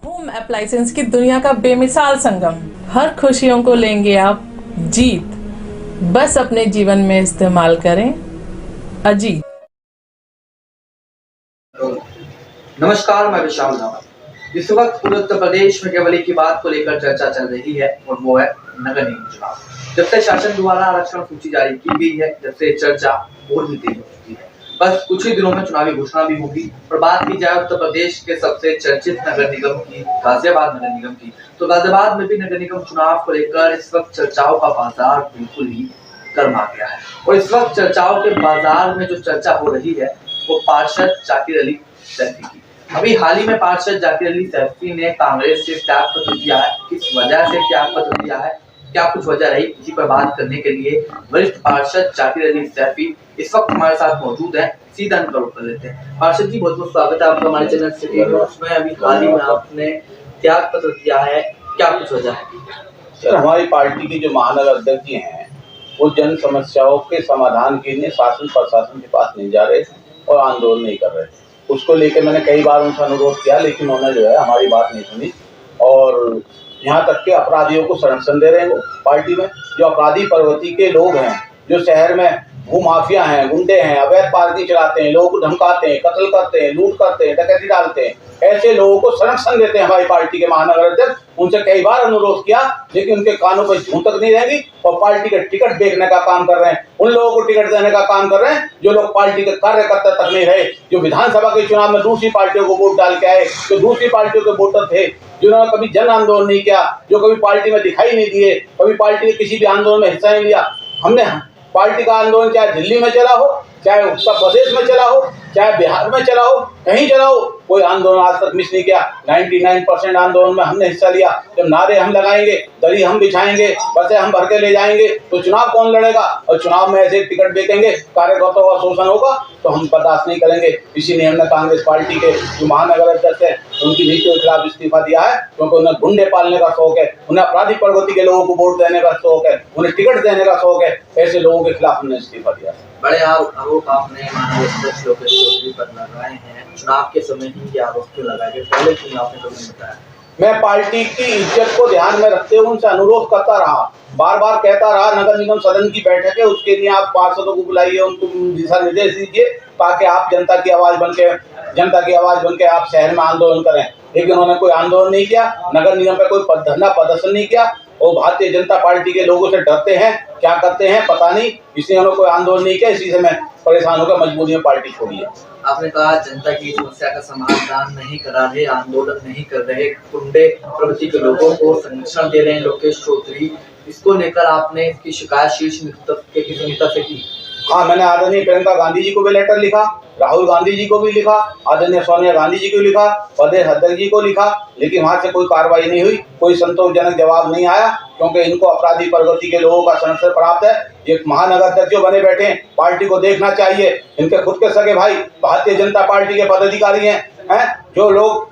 Home appliances की दुनिया का बेमिसाल संगम। हर खुशियों को लेंगे आप जीत। बस अपने जीवन में इस्तेमाल करें अजीत। नमस्कार, मैं विशाल रावत। इस वक्त पूरे उत्तर प्रदेश में केवल एक ही बात को लेकर चर्चा चल रही है और वो है नगर निगम चुनाव। जब से शासन द्वारा आरक्षण सूची जारी की गई है, जब से चर्चा और भी तेज हो चुकी है। बस कुछ ही दिनों में चुनावी घोषणा भी होगी। और बात की जाए उत्तर प्रदेश के सबसे चर्चित नगर निगम की, गाजियाबाद नगर निगम की, तो गाजियाबाद में भी नगर निगम चुनाव को लेकर इस वक्त चर्चाओं का बाजार बिल्कुल ही गर्मा गया है। और इस वक्त चर्चाओं के बाजार में जो चर्चा हो रही है वो पार्षद जाकिर अली सैफी की। अभी हाल ही में पार्षद जाकिर अली सैफी ने कांग्रेस से त्यागपत्र दिया है। किस वजह से त्यागपत्र दिया है, क्या कुछ वजह रही, इसी पर बात करने के लिए वरिष्ठ पार्षद जाकिर अली सैफी इस वक्त हमारे साथ मौजूद है। सीधा उनका रुख कर लेते हैं। पार्षद जी, बहुत बहुत स्वागत है आपका हमारे चैनल सिटी न्यूज़ में। अभी हाल ही में आपने त्यागपत्र दिया है, क्या कुछ वजह है? सर, हमारी पार्टी के जो महानगर अध्यक्ष जी हैं वो जन समस्याओं के समाधान के लिए शासन प्रशासन के पास नहीं जा रहे और आंदोलन नहीं कर रहे। उसको लेकर मैंने कई बार उनसे अनुरोध किया, लेकिन उन्होंने जो है हमारी बात नहीं सुनी। और यहाँ तक के अपराधियों को संरक्षण दे रहे हैं। वो पार्टी में जो अपराधी प्रवृत्ति के लोग हैं, जो शहर में भूमाफिया हैं, गुंडे हैं, अवैध पार्टी चलाते हैं, लोगों को धमकाते हैं, कत्ल करते हैं, लूट करते हैं, डकैती डालते हैं, ऐसे लोगों को संरक्षण देते हैं हमारी पार्टी के महानगर अध्यक्ष। उनसे कई बार अनुरोध किया, लेकिन उनके कानों पर जूं तक नहीं रहेगी और पार्टी के टिकट बेचने का काम कर रहे हैं। उन लोगों को टिकट देने का काम कर रहे हैं जो लोग पार्टी के कार्यकर्ता तक नहीं रहे, जो विधानसभा के चुनाव में दूसरी पार्टियों को वोट डाल के आए, जो दूसरी पार्टियों के वोटर थे, जिन्होंने कभी जन आंदोलन नहीं किया, जो कभी पार्टी में दिखाई नहीं दिए, कभी पार्टी के किसी भी आंदोलन में हिस्सा नहीं लिया। हमने पार्टी का आंदोलन चाहे दिल्ली में चला हो, चाहे उत्तर प्रदेश में चला हो, चाहे बिहार में चला हो, कहीं चला हो, कोई आंदोलन आज तक मिस नहीं किया। 99% आंदोलन में हमने हिस्सा लिया। जब नारे हम लगाएंगे, दरी हम बिछाएंगे, बसें हम भर के ले जाएंगे, तो चुनाव कौन लड़ेगा? और चुनाव में ऐसे टिकट बेचेंगे, कार्यकर्ताओं का शोषण होगा, तो हम बर्दाश्त नहीं करेंगे। इसीलिए हमने कांग्रेस पार्टी के जो महानगर अध्यक्ष है उनकी नीतियों के खिलाफ इस्तीफा दिया है, क्योंकि उन्हें गुंडे पालने का शौक है, उन्हें अपराधी प्रवृत्ति के लोगों को वोट देने का शौक है, उन्हें टिकट देने का शौक है। ऐसे लोगों के खिलाफ हमने इस्तीफा दिया है। बड़े आरोप आपने महानगर अध्यक्ष लोकेश चौधरी पर लगाए हैं। चुनाव के समय ही ये आरोप क्यों लगाए गए, पहले क्यों आपने कभी नहीं बताया? मैं पार्टी की इज्जत को ध्यान में रखते हुए उनसे अनुरोध करता रहा, बार बार कहता रहा, नगर निगम सदन की बैठक है, उसके लिए आप पार्षदों को बुलाइए, उनको दिशा निर्देश दीजिए, ताकि आप जनता की आवाज बन के आप शहर में आंदोलन करें। लेकिन उन्होंने कोई आंदोलन नहीं किया, नगर निगम पे कोई धरना प्रदर्शन नहीं किया। और भारतीय जनता पार्टी के लोगों से डरते हैं, क्या करते हैं पता नहीं, इसलिए उन्होंने कोई आंदोलन नहीं किया। इसी से मैं परेशान होकर मजबूरी में पार्टी छोड़ी है। आपने कहा जनता की समस्या का समाधान नहीं करा रहे, आंदोलन नहीं कर रहे, गुंडे प्रवृत्ति के लोगों को संरक्षण दे रहे हैं लोकेश चौधरी। इसको लेकर आपने इसकी शिकायत शीर्ष नेतृत्व के किसी नेता से की? हाँ, मैंने आदरणीय प्रियंका गांधी जी को भी लेटर लिखा, राहुल गांधी जी को भी लिखा, आदरणीय सोनिया गांधी जी को लिखा, प्रदेश अध्यक्ष जी को लिखा, लेकिन वहां से कोई कार्रवाई नहीं हुई, कोई संतोषजनक जवाब नहीं आया, क्योंकि इनको अपराधी प्रवृत्ति के लोगों का संरक्षण प्राप्त है। ये महानगर अध्यक्ष जो बने बैठे हैं, पार्टी को देखना चाहिए। इनके खुद के सगे भाई भारतीय जनता पार्टी के पदाधिकारी हैं, जो लोग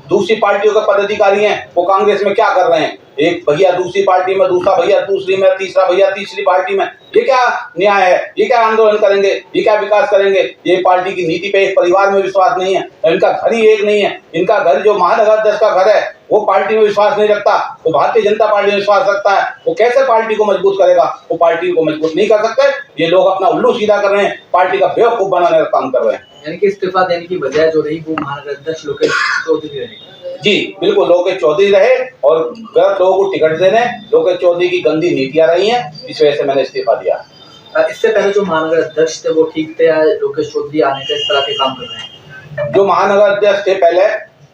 दूसरी पार्टियों के पदाधिकारी हैं, वो कांग्रेस में क्या कर रहे हैं? एक भैया दूसरी पार्टी में, दूसरा भैया दूसरी में, तीसरा भैया तीसरी पार्टी में। ये क्या न्याय है? ये क्या आंदोलन करेंगे? ये क्या विकास करेंगे? ये पार्टी की नीति पे एक परिवार में विश्वास नहीं है, इनका घर ही एक नहीं है। इनका घर जो महानगर अध्यक्ष का घर है वो पार्टी में विश्वास नहीं रखता, वो भारतीय जनता पार्टी में विश्वास रखता है। वो कैसे पार्टी को मजबूत करेगा? वो पार्टी को मजबूत नहीं कर सकते। ये लोग अपना उल्लू सीधा कर रहे हैं, पार्टी का बेवकूफ बनाने का काम कर रहे हैं। यानी कि इस्तीफा देने की वजह जो रही वो महानगर अध्यक्ष लोकेश चौधरी रही। जी बिल्कुल, लोकेश चौधरी रहे और गलत लोगों को टिकट देने, लोकेश चौधरी की गंदी नीतियां रही हैं, इस वजह से मैंने इस्तीफा दिया। इससे पहले जो महानगर अध्यक्ष थे वो ठीक थे या लोकेश चौधरी आने का इस तरह के काम कर रहे हैं? जो महानगर अध्यक्ष थे पहले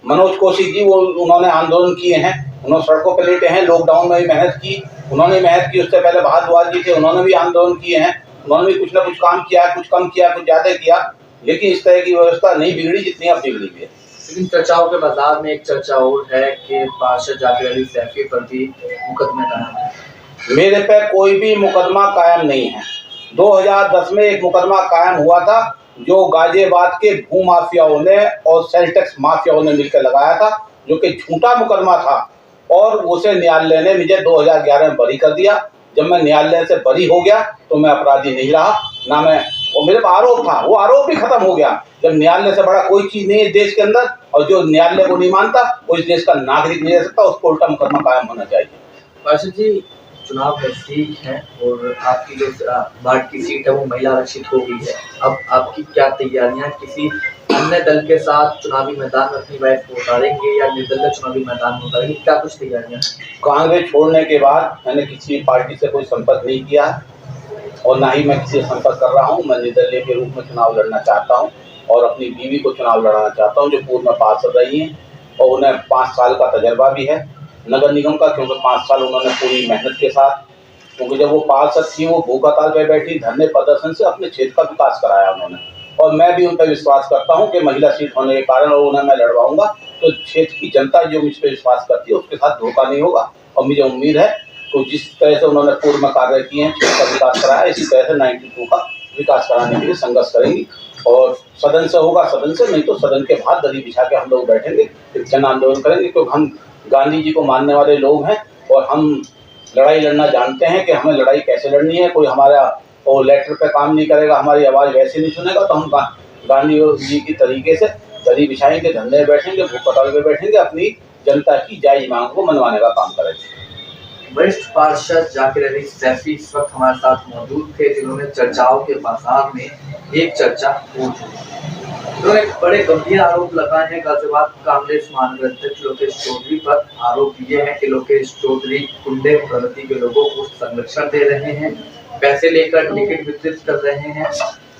मनोज कौशिक जी, वो उन्होंने आंदोलन किए हैं, उन्होंने सड़कों पर लेटे हैं, लॉकडाउन में भी मेहनत की, उन्होंने मेहनत की। उससे पहले भारद्वाज जी थे, उन्होंने भी आंदोलन किए हैं, उन्होंने भी कुछ ना कुछ काम किया, कुछ कम किया, कुछ ज्यादा किया, लेकिन इस तरह की व्यवस्था नहीं बिगड़ी जितनी अब बिगड़ी हुई है। लेकिन चर्चाओं के बाजार में एक चर्चा और है कि पार्षद जाकिर अली सैफी पर भी मुकदमे कायम है। मेरे पे कोई भी मुकदमा कायम नहीं है। 2010 में एक मुकदमा कायम हुआ था, जो गाजियाबाद के भूमाफियाओं ने और सेल टैक्स माफियाओं ने मिलकर लगाया था, जो कि झूठा मुकदमा था, और उसे न्यायालय ने मुझे 2011 में बरी कर दिया। जब मैं न्यायालय से बरी हो गया तो मैं अपराधी नहीं रहा, वो मेरे पर आरोप था, वो आरोप भी खत्म हो गया। जब न्यायालय से बड़ा कोई चीज नहीं है देश के अंदर, और जो न्यायालय को नहीं मानता वो इस देश का नागरिक नहीं रह सकता, उसको उल्टा मुकदमा कायम होना चाहिए। पार्षद जी, चुनाव नजदीक है और आपकी जो वार्ड की सीट है वो महिला आरक्षित हो गई है। अब आपकी क्या तैयारियां, किसी अन्य दल के साथ चुनावी मैदान में अपनी वाइफ को उतारेंगे या निर्दलीय चुनावी मैदान में उतारेंगे, क्या कुछ तैयारियां? कांग्रेस छोड़ने के बाद मैंने किसी पार्टी से कोई संपर्क नहीं किया और ना ही मैं किसी से संपर्क कर रहा हूँ। मैं निर्दलीय के रूप में चुनाव लड़ना चाहता हूँ और अपनी बीवी को चुनाव लड़ाना चाहता हूँ, जो पूर्व में पार्षद रही हैं और उन्हें 5 साल का तजर्बा भी है नगर निगम का, क्योंकि 5 साल उन्होंने पूरी मेहनत के साथ, क्योंकि जब वो पार्षद थी वो भूख हड़ताल पे बैठी, धरने प्रदर्शन से अपने क्षेत्र का विकास कराया उन्होंने। और मैं भी उन पर विश्वास करता हूं कि महिला सीट होने के कारण और उन्हें मैं लड़वाऊंगा तो क्षेत्र की जनता जो मुझ पर विश्वास करती है उसके साथ धोखा नहीं होगा। और मुझे उम्मीद है तो जिस तरह से उन्होंने पूर्व में कार्य किए हैं, क्षेत्र का विकास कराया, इसी तरह से 92 का विकास कराने के लिए संघर्ष करेंगी। और सदन से होगा सदन से, नहीं तो सदन के बाहर दरी बिछा के हम लोग बैठेंगे, एक जन आंदोलन करेंगे, क्योंकि हम गांधी जी को मानने वाले लोग हैं और हम लड़ाई लड़ना जानते हैं कि हमें लड़ाई कैसे लड़नी है। कोई हमारा वो लेटर पे काम नहीं करेगा, हमारी आवाज़ वैसे नहीं सुनेगा, तो हम गांधी जी की तरीके से दरी बिछाएंगे, धरने बैठेंगे, भूख हड़ताल पे बैठेंगे, अपनी जनता की जायज मांग को मनवाने का काम करेंगे। वरिष्ठ पार्षद जाकिर अली सैफी इस वक्त हमारे साथ मौजूद थे, जिन्होंने चर्चाओं के बाजार में एक चर्चा हो चुकी है। उन्होंने बड़े गंभीर आरोप लगाए हैं गाजियाबाद कांग्रेस महानगर अध्यक्ष लोकेश चौधरी पर। आरोप ये है कि लोकेश चौधरी गुंडे प्रवृत्ति के लोगों को संरक्षण दे रहे हैं, पैसे लेकर टिकट वितरित कर रहे हैं,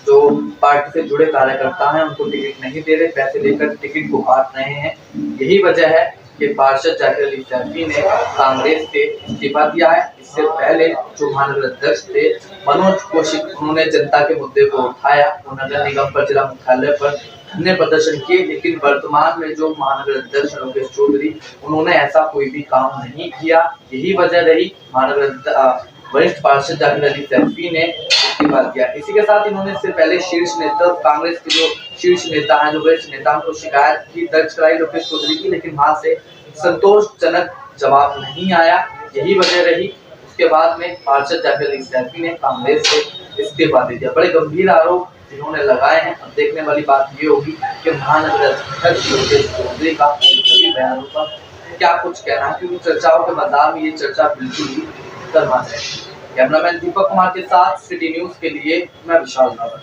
जो पार्टी से जुड़े कार्यकर्ता हैं उनको टिकट नहीं दे रहे, पैसे लेकर टिकट को बांट रहे हैं। यही वजह है कि पार्षद जाकिर अली सैफी ने कांग्रेस से इस्तीफा दिया है। इससे पहले जो महानगर अध्यक्ष थे मनोज कौशिक, उन्होंने जनता के मुद्दे को उठाया, नगर निगम पर, जिला मुख्यालय पर धरने प्रदर्शन किए, लेकिन वर्तमान में जो महानगर अध्यक्ष लोकेश चौधरी, उन्होंने ऐसा कोई भी काम नहीं किया। यही वजह रही महानगर वरिष्ठ पार्षद जाकिर अली सैफी ने इस्तीफा दिया। इसी के साथ इन्होंने इससे पहले शीर्ष नेता, कांग्रेस के जो शीर्ष नेता हैं, जो वरिष्ठ नेता, उनको शिकायत की दर्ज कराई लोकेश चौधरी की, लेकिन वहां से संतोषजनक जवाब नहीं आया। यही वजह रही। उसके बाद में पार्षद जाकिर अली सैफी ने कांग्रेस से इस्तीफा दे दिया। बड़े गंभीर आरोप इन्होंने लगाए हैं। अब देखने वाली बात ये होगी कि महानगर अध्यक्ष लोकेश चौधरी का सभी बयानों पर क्या कुछ कहना है, क्योंकि चर्चाओं के बाजार में ये चर्चा बिल्कुल ही गर्मा है। कैमरामैन दीपक कुमार के साथ सिटी न्यूज के लिए मैं विशाल रावत।